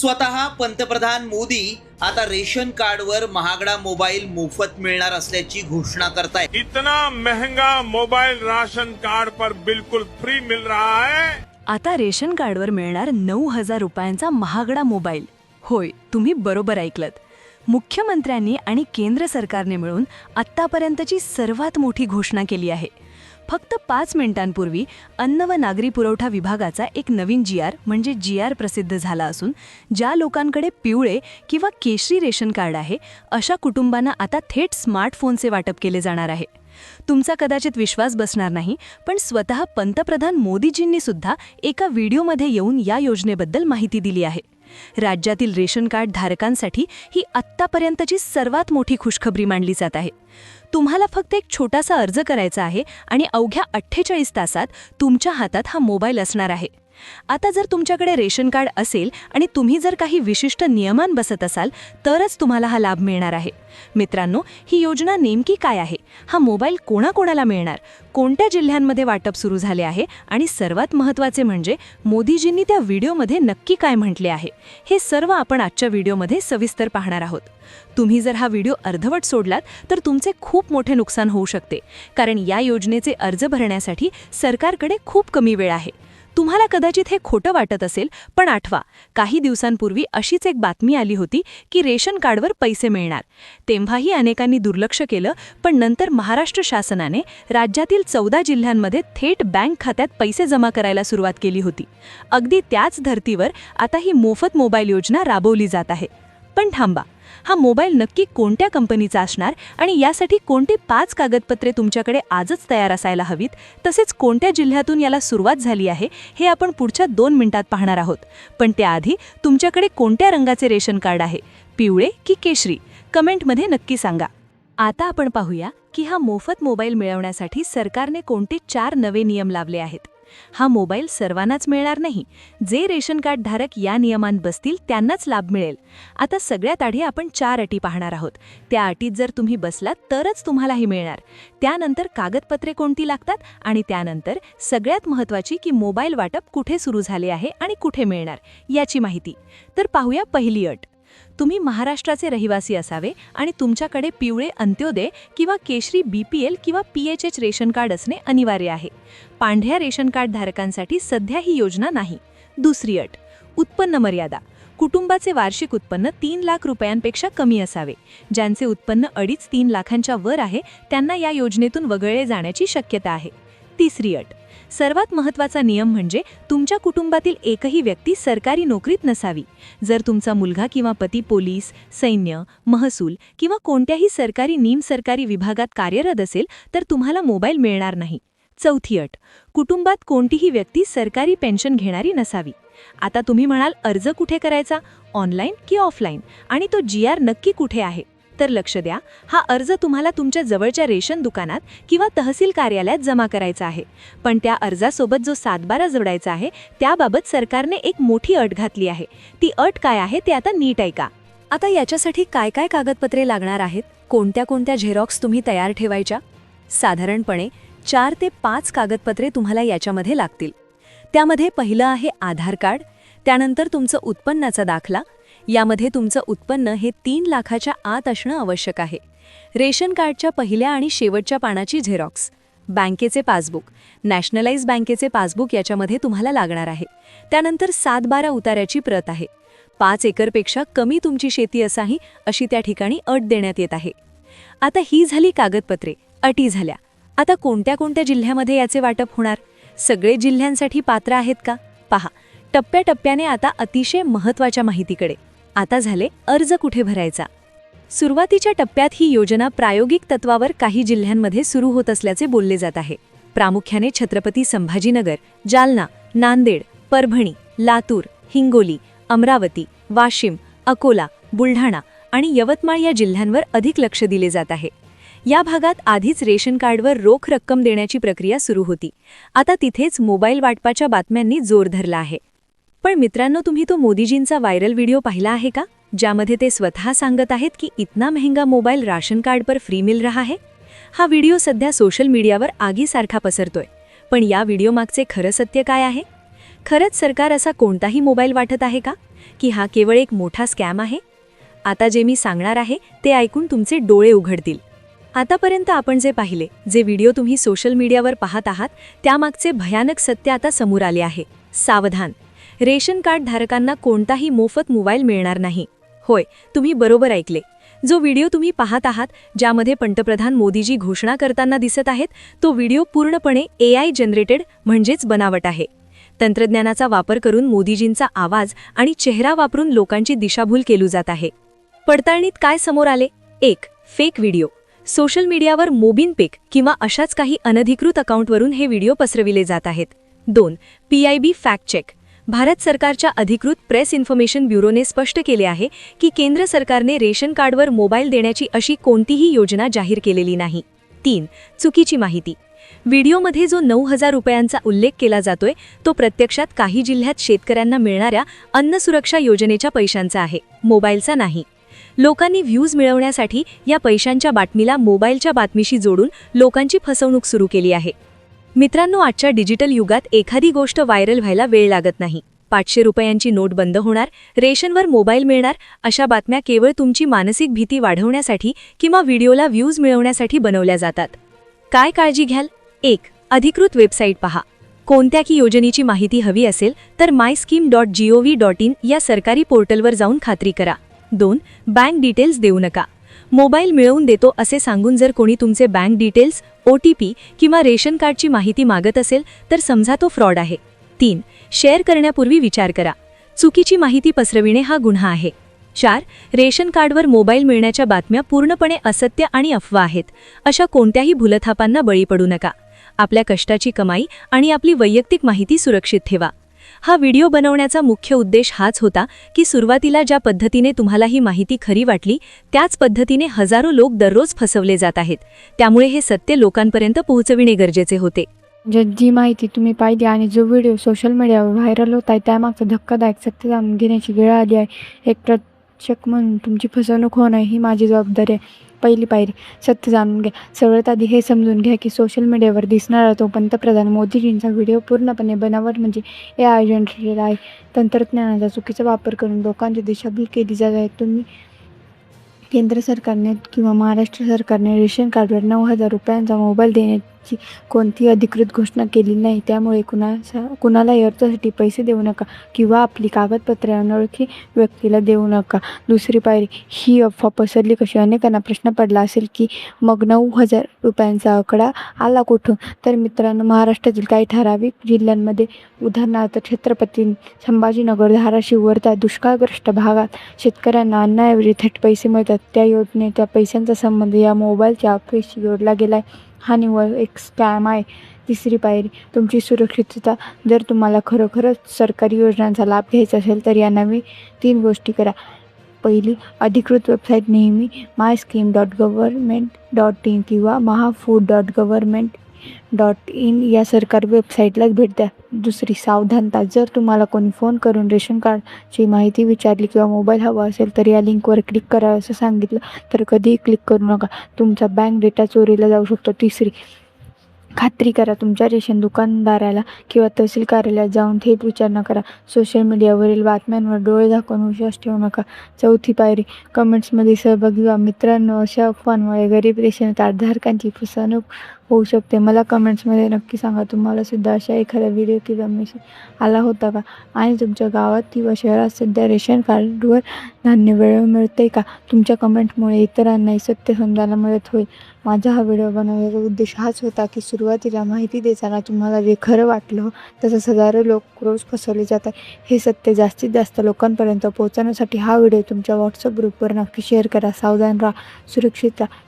स्वतः पंतप्रधान मोदी आता रेशन कार्डवर महागडा मोबाईल मोफत मिळणार असल्याची घोषणा करतायत। इतना महंगा मोबाइल राशन कार्ड पर बिल्कुल फ्री मिल रहा है। आता रेशन कार्डवर मिळणार 9,000 रुपयांचा महागडा मोबाईल। होय, तुम्ही बरोबर ऐकलत। मुख्यमंत्र्यांनी आणि केंद्र सरकारने मिळून आत्तापर्यंतची सर्वात मोठी घोषणा केली आहे। फक्त 5 मिनिटांपूर्वी अन्न व नागरी पुरवठा विभागाचा एक नवीन म्हणजे GR प्रसिद्ध झाला असून ज्या लोकांकडे पिवळे किंवा केशरी रेशन कार्ड आहे अशा कुटुंबांना आता थेट स्मार्टफोनचे वाटप केले जाणार आहे। तुमचा कदाचित विश्वास बसणार नाही, पण स्वतः पंतप्रधान मोदीजींनी सुद्धा एका व्हिडिओमध्ये येऊन या योजनेबद्दल माहिती दिली आहे। राज्यातील रेशन कार्ड धारकांसाठी ही आत्तापर्यंतची सर्वात मोठी खुशखबरी मानली जात आहे। तुम्हाला फक्त एक छोटासा अर्ज करायचा आहे आणि अवघ्या 48 तासात तुमच्या हातात हा मोबाईल असणार आहे। आता जर तुमच्याकडे रेशन कार्ड असेल आणि तुम्ही जर काही विशिष्ट नियमांत बसत असाल तरच तुम्हाला हा लाभ मिळणार आहे। मित्रांनो, ही योजना नेमकी काय आहे, हा मोबाईल कोणाकोणाला मिळणार, कोणत्या जिल्ह्यांमध्ये वाटप सुरू झाले आहे आणि सर्वात महत्त्वाचे म्हणजे मोदीजींनी त्या व्हिडिओमध्ये नक्की काय म्हटले आहे, हे सर्व आपण आजच्या व्हिडिओमध्ये सविस्तर पाहणार आहोत। तुम्ही जर हा व्हिडिओ अर्धवट सोडलात तर तुमचे खूप मोठे नुकसान होऊ शकते, कारण या योजनेचे अर्ज भरण्यासाठी सरकारकडे खूप कमी वेळ आहे। तुम्हाला कदाचित हे खोटं वाटत असेल, पण आठवा, काही दिवसांपूर्वी अशीच एक बातमी आली होती की रेशन कार्डवर पैसे मिळणार। तेव्हाही अनेकांनी दुर्लक्ष केलं, पण नंतर महाराष्ट्र शासनाने राज्यातील 14 जिल्ह्यांमध्ये थेट बँक खात्यात पैसे जमा करायला सुरुवात केली होती। अगदी त्याच धर्तीवर आता ही मोफत मोबाईल योजना राबवली जात आहे। पण थांबा, हा मोबाईल नक्की कोणत्या कंपनीचा असणार आणि यासाठी कोणती 5 कागदपत्रे तुमच्याकडे आजच तयार असायला हवीत, तसेच कोणत्या जिल्ह्यातून याला सुरुवात झाली आहे हे आपण पुढच्या 2 मिनिटात पाहणार आहोत। पण त्याआधी तुमच्याकडे कोणत्या रंगाचे रेशन कार्ड आहे, पिवळे की केशरी, कमेंटमध्ये नक्की सांगा। आता आपण पाहूया की हा मोफत मोबाईल मिळवण्यासाठी सरकारने कोणते 4 नवे नियम लावले आहेत। हा मोबाईल सर्वांनाच मिळणार नाही, जे रेशन कार्ड धारक या नियमांत बसतील त्यांनाच लाभ मिळेल। आता सगळ्यात आधी आपण 4 अटी पाहणार आहोत। त्या अटीत जर तुम्ही बसलात तरच तुम्हालाही मिळणार। त्यानंतर कागदपत्रे कोणती लागतात आणि त्यानंतर सगळ्यात महत्त्वाची की मोबाईल वाटप कुठे सुरू झाले आहे आणि कुठे मिळणार याची माहिती। तर पाहूया पहिली अट। तुम्ही महाराष्ट्राचे रहिवासी असावे आणि तुमच्याकडे पिवळे अंत्योदय किंवा केशरी BPL किंवा PHH रेशन कार्ड असणे अनिवार्य आहे। पांढऱ्या रेशन कार्ड धारकांसाठी सध्या ही योजना नाही। दुसरी अट, उत्पन्न मर्यादा। कुटुंबाचे वार्षिक उत्पन्न 3 लाख रुपयांपेक्षा कमी असावे। ज्यांचे उत्पन्न 2.5-3 लाखांच्या वर आहे त्यांना या योजनेतून वगळले जाण्याची शक्यता आहे। तिसरी अट, सर्वात महत्त्वाचा नियम म्हणजे तुमच्या कुटुंबातील एकही व्यक्ती सरकारी नोकरीत नसावी। जर तुमचा मुलगा किंवा पती पोलीस, सैन्य, महसूल किंवा कोणत्याही सरकारी निमसरकारी विभागात कार्यरत असेल तर तुम्हाला मोबाईल मिळणार नाही। चौथी अट, कुटुंबात कोणतीही व्यक्ती सरकारी पेन्शन घेणारी नसावी। आता तुम्ही म्हणाल, अर्ज कुठे करायचा, ऑनलाईन की ऑफलाईन, आणि तो GR नक्की कुठे आहे? तर लक्ष द्या, हा अर्ज तुम्हाला तुमच्या जवळच्या रेशन दुकानात किंवा तहसील कार्यालयात जमा करायचा आहे। पण त्या अर्जासोबत जो 7/12 जोडायचा आहे त्याबाबत सरकारने एक मोठी अट घातली आहे। ती अट काय आहे ते आता नीट ऐका। आता याच्यासाठी काय काय कागदपत्रे लागणार आहेत, कोणत्या झेरॉक्स तुम्ही तयार ठेवायच्या? साधारणपणे 4 ते 5 कागदपत्रे तुम्हाला याच्यामध्ये लागतील। त्यामध्ये पहिलं आहे आधार कार्ड, त्यानंतर तुमचं उत्पन्नाचा दाखला। यामध्ये तुमचं उत्पन्न हे 3 लाखाच्या आत असणं आवश्यक आहे। रेशन कार्डच्या पहिल्या आणि शेवटच्या पानाची झेरॉक्स, बँकेचे पासबुक, नॅशनलाइज बँकेचे पासबुक याच्यामध्ये तुम्हाला लागणार आहे। त्यानंतर 7/12 उतार्याची प्रत आहे। 5 एकरपेक्षा कमी तुमची शेती असाही अशी त्या ठिकाणी अट देण्यात येत आहे। आता ही झाली कागदपत्रे, अटी झाल्या। आता कोणत्या जिल्ह्यामध्ये याचे वाटप होणार, सगळे जिल्ह्यांसाठी पात्र आहेत का? पहा, टप्प्याटप्प्याने आता अतिशय महत्त्वाच्या माहितीकडे। आता झाले अर्ज कुठे भरायचा। सुरुवातीच्या टप्प्यात ही योजना प्रायोगिक तत्वावर काही जिल्ह्यांमध्ये सुरू होत असल्याचे बोलले जात आहे। प्रामुख्याने छत्रपती संभाजीनगर, जालना, नांदेड, परभणी, लातूर, हिंगोली, अमरावती, वाशिम, अकोला, बुलढाणा आणि यवतमाळ या जिल्ह्यांवर अधिक लक्ष दिले जात आहे। या भागात आधीच रेशन कार्डवर रोख रक्कम देण्याची प्रक्रिया सुरू होती। आता तिथेच मोबाईल वाटपाच्या बातम्यांनी जोर धरला आहे। पण मित्रांनो, तुम्ही तो मोदीजींचा व्हायरल व्हिडिओ पाहिला आहे का, ज्यामध्ये ते स्वतः सांगत आहेत की इतना महंगा मोबाईल राशन कार्ड पर फ्री मिल रहा है? हा व्हिडिओ सध्या सोशल मीडियावर आगीसारखा पसरतोय। पण या व्हिडिओ मागचे खरं सत्य काय आहे? खरंच सरकार असा कोणताही मोबाईल वाटत आहे का? की हा केवळ एक मोठा स्कॅम आहे? आता जे मी सांगणार आहे ते ऐकून तुमचे डोळे उघडतील. आतापर्यंत आपण जे पाहिले, जे व्हिडिओ तुम्ही सोशल मीडियावर पाहत आहात, त्यामागचे भयानक सत्य आता समोर आले आहे. सावधान! रेशन कार्ड धारकांना कोणताही मोफत मोबाईल मिळणार नाही. होय, तुम्ही बरोबर ऐकले. जो व्हिडिओ तुम्ही पाहत आहात, ज्यामध्ये पंतप्रधान मोदीजी घोषणा करताना दिसत आहेत, तो व्हिडिओ पूर्णपणे AI जनरेटेड म्हणजेच बनावट आहे. तंत्रज्ञानाचा वापर करून मोदीजींचा आवाज आणि चेहरा वापरून लोकांची दिशाभूल केली जात आहे. पडताळणीत काय समोर आले? 1. Fake video. सोशल मीडियावर मोबिनपिक किंवा अशाच काही अनधिकृत अकाउंटवरून हे व्हिडिओ पसरविले जात आहेत. 2. PIB fact check. भारत सरकारच्या अधिकृत प्रेस इन्फॉर्मेशन ब्युरोने स्पष्ट केले आहे की केंद्र सरकारने रेशन कार्डवर मोबाईल देण्याची अशी कोणतीही योजना जाहीर केलेली नाही. 3. चुकीची माहिती. व्हिडिओमध्ये जो 9,000 रुपयांचा उल्लेख केला जातोय, तो प्रत्यक्षात काही जिल्ह्यात शेतकऱ्यांना मिळणाऱ्या अन्न सुरक्षा योजनेच्या पैशांचा आहे, मोबाईलचा नाही. लोकांनी व्ह्यूज मिळवण्यासाठी या पैशांच्या बातमीला मोबाईलच्या बातमीशी जोडून लोकांची फसवणूक सुरू केली आहे. मित्रांनो, आजच्या डिजिटल युगात एखादी गोष्ट व्हायरल व्हायला वेळ लागत नाही. 500 रुपयांची नोट बंद होणार, रेशनवर मोबाईल मिळणार, अशा बातम्या केवळ तुमची मानसिक भीती वाढवण्यासाठी किंवा व्हिडिओला व्ह्यूज मिळवण्यासाठी बनवल्या जातात. काय काळजी घ्याल? 1. अधिकृत वेबसाईट पहा. कोणत्याही योजनेची माहिती हवी असेल तर myscheme.gov.in या सरकारी पोर्टलवर जाऊन खात्री करा. 2. बँक डिटेल्स देऊ नका. मोबाईल मिळवून देतो असे सांगून जर कोणी तुमचे बँक डिटेल्स, OTP किंवा रेशन कार्डची माहिती मागत असेल तर समजा तो फ्रॉड आहे. 3. शेअर करण्यापूर्वी विचार करा. चुकीची माहिती पसरविणे हा गुन्हा आहे. 4. रेशन कार्डवर मोबाईल मिळण्याच्या बातम्या पूर्णपणे असत्य आणि अफवा आहेत. अशा कोणत्याही भूलथापांना बळी पडू नका. आपल्या कष्टाची कमाई आणि आपली वैयक्तिक माहिती सुरक्षित ठेवा. हा व्हिडिओ बनवण्याचा मुख्य उद्देश हाच होता की सुरुवातीला ज्या पद्धतीने तुम्हाला ही माहिती खरी वाटली, त्याच पद्धतीने हजारो लोक दररोज फसवले जात आहेत. त्यामुळे हे सत्य लोकांपर्यंत पोहोचविणे गरजेचे होते. जी माहिती तुम्ही पाहिली आणि जो व्हिडिओ सोशल मीडियावर व्हायरल होत आहे, त्यामागचा धक्कादायक सत्य जाणून घेण्याची वेळ आली आहे. एक प्रेक्षक म्हणून तुमची फसवणूक होणं ही माझी जबाबदारी आहे. पहिली पायरी, सत्य जाणून घ्या. सर्वात आधी हे समजून घ्या की सोशल मीडियावर दिसणारा तो पंतप्रधान मोदीजींचा व्हिडिओ पूर्णपणे बनावट म्हणजे AI जनरेटेड आहे. तंत्रज्ञानाचा चुकीचा वापर करून लोकांची दिशाभूल केली जात आहे. तुम्ही केंद्र सरकारने किंवा महाराष्ट्र सरकारने रेशन कार्डवर 9,000 रुपयांचा मोबाईल देण्याची कोणतीही अधिकृत घोषणा केली नाही. त्यामुळे कुणालाही अर्जासाठी पैसे देऊ नका किंवा आपली कागदपत्रे अनोळखी व्यक्तीला देऊ नका. दुसरी पायरी, ही अफवा पसरली कशी? अनेकांना प्रश्न पडला असेल की मग 9,000 रुपयांचा आकडा आला कुठून? तर मित्रांनो, महाराष्ट्रातील काही ठराविक जिल्ह्यांमध्ये, उदाहरणार्थ छत्रपती संभाजीनगर, धाराशिव, वर्धा, दुष्काळग्रस्त भागात शेतकऱ्यांना अन्नाऐवजी थेट पैसे मिळतात. त्या योजनेच्या पैशांचा संबंध या मोबाईलच्या अफवेशी जोडला गेला आहे. हा निव्वळ एक स्कॅम आहे. तिसरी पायरी, तुमची सुरक्षितता. जर तुम्हाला खरोखरच सरकारी योजनांचा लाभ घ्यायचा असेल तर या 3 गोष्टी करा. पहिली, अधिकृत वेबसाईट नेहमी myscheme.government.in किंवा mahafood.government.in या सरकारी वेबसाईटलाच भेट द्या. दुसरी, सावधानता. जर तुम्हाला कोणी फोन करून रेशन कार्डची माहिती विचारली किंवा मोबाईल हवा असेल तर या लिंकवर क्लिक करा असं सांगितलं तर कधीही क्लिक करू नका. तुमचा बँक डेटा चोरीला जाऊ शकतो. तिसरी, खात्री करा. तुमच्या रेशन दुकानदाराला किंवा तहसील कार्यालयात जाऊन थेट विचारणा करा. सोशल मीडियावरील बातम्यांवर डोळे झाकून विश्वास ठेवू नका. चौथी पायरी, कमेंट्समध्ये सहभागी व्हा. मित्रांनो, अशा अफवांमुळे गरीब रेशन कार्डधारकांची फसवणूक होऊ शकते. मला कमेंट्समध्ये नक्की सांगा, तुम्हाला सुद्धा अशा एखादा व्हिडिओ किंवा मेसेज आला होता का? आणि तुमच्या गावात किंवा शहरात सध्या रेशन कार्डवर धान्य वेळेवर मिळते का? तुमच्या कमेंटमुळे इतरांनाही सत्य समजायला मदत होईल. माझा हा व्हिडिओ बनवण्याचा उद्देश हाच होता की सुरुवातीला माहिती देताना तुम्हाला जे खरं वाटलं तसंच हजारो लोक रोज फसवले जातात. हे सत्य जास्तीत जास्त लोकांपर्यंत पोहोचवण्यासाठी हा व्हिडिओ तुमच्या व्हॉट्सअप ग्रुपवर नक्की शेअर करा. सावधान राहा, सुरक्षित राहा.